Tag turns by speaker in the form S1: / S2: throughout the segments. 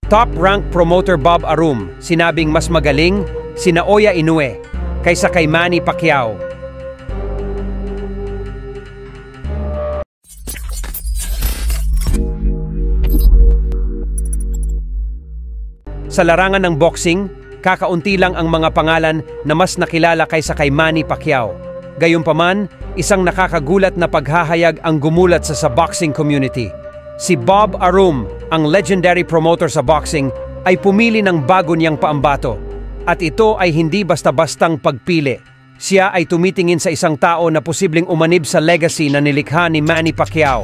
S1: Top-rank promoter Bob Arum sinabing mas magaling si Naoya Inoue kaysa kay Manny Pacquiao. Sa larangan ng boxing, kakaunti lang ang mga pangalan na mas nakilala kaysa kay Manny Pacquiao. Gayunpaman, isang nakakagulat na paghahayag ang gumulat sa boxing community. Si Bob Arum, ang legendary promoter sa boxing, ay pumili ng bago niyang paambato. At ito ay hindi basta-bastang pagpili. Siya ay tumitingin sa isang tao na posibleng umanib sa legacy na nilikha ni Manny Pacquiao.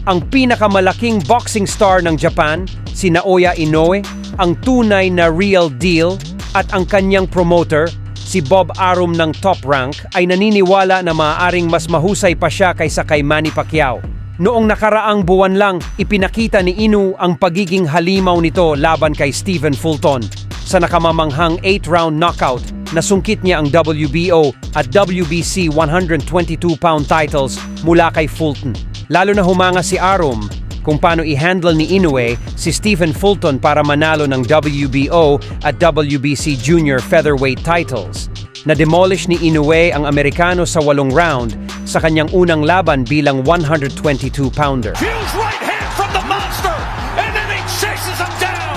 S1: Ang pinakamalaking boxing star ng Japan, si Naoya Inoue, ang tunay na real deal, at ang kanyang promoter, si Bob Arum ng Top Rank, ay naniniwala na maaaring mas mahusay pa siya kaysa kay Manny Pacquiao. Noong nakaraang buwan lang, ipinakita ni Inoue ang pagiging halimaw nito laban kay Stephen Fulton. Sa nakamamanghang 8-round knockout, nasungkit niya ang WBO at WBC 122-pound titles mula kay Fulton. Lalo na humanga si Arum kung paano i-handle ni Inoue si Stephen Fulton para manalo ng WBO at WBC Junior Featherweight titles. Na-demolish ni Inoue ang Amerikano sa 8 round sa kanyang unang laban bilang 122-pounder.
S2: Huge right hand from the monster, and then he chases him down.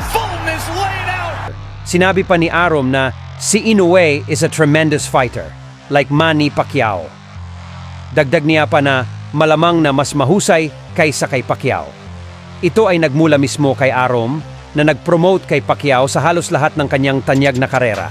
S2: Fulton is laid out.
S1: Sinabi pa ni Arum na si Inoue is a tremendous fighter, like Manny Pacquiao. Dagdag niya pa na malamang na mas mahusay kaysa kay Pacquiao. Ito ay nagmula mismo kay Arum na nag-promote kay Pacquiao sa halos lahat ng kanyang tanyag na karera.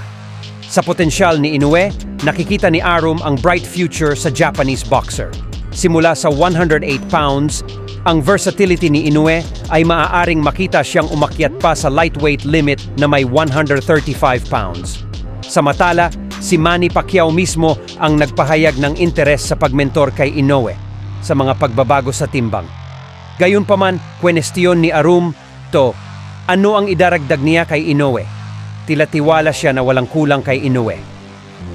S1: Sa potensyal ni Inoue, nakikita ni Arum ang bright future sa Japanese boxer. Simula sa 108 pounds, ang versatility ni Inoue ay maaaring makita siyang umakyat pa sa lightweight limit na may 135 pounds. Samantala, si Manny Pacquiao mismo ang nagpahayag ng interes sa pagmentor kay Inoue sa mga pagbabago sa timbang. Gayunpaman, kwenestiyon ni Arum to, ano ang idaragdag niya kay Inoue? Tila tiwala siya na walang kulang kay Inoue.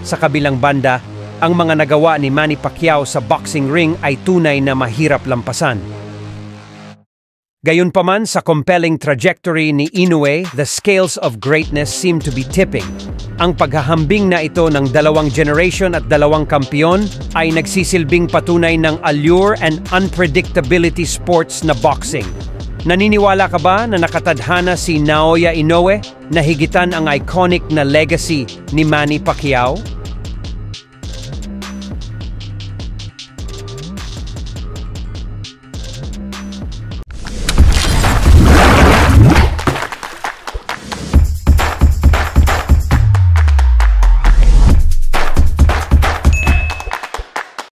S1: Sa kabilang banda, ang mga nagawa ni Manny Pacquiao sa boxing ring ay tunay na mahirap lampasan. Gayunpaman, sa compelling trajectory ni Inoue, the scales of greatness seem to be tipping. Ang paghahambing na ito ng 2 generation at 2 kampiyon ay nagsisilbing patunay ng allure and unpredictability sports na boxing. Naniniwala ka ba na nakatadhana si Naoya Inoue na higitan ang iconic na legacy ni Manny Pacquiao?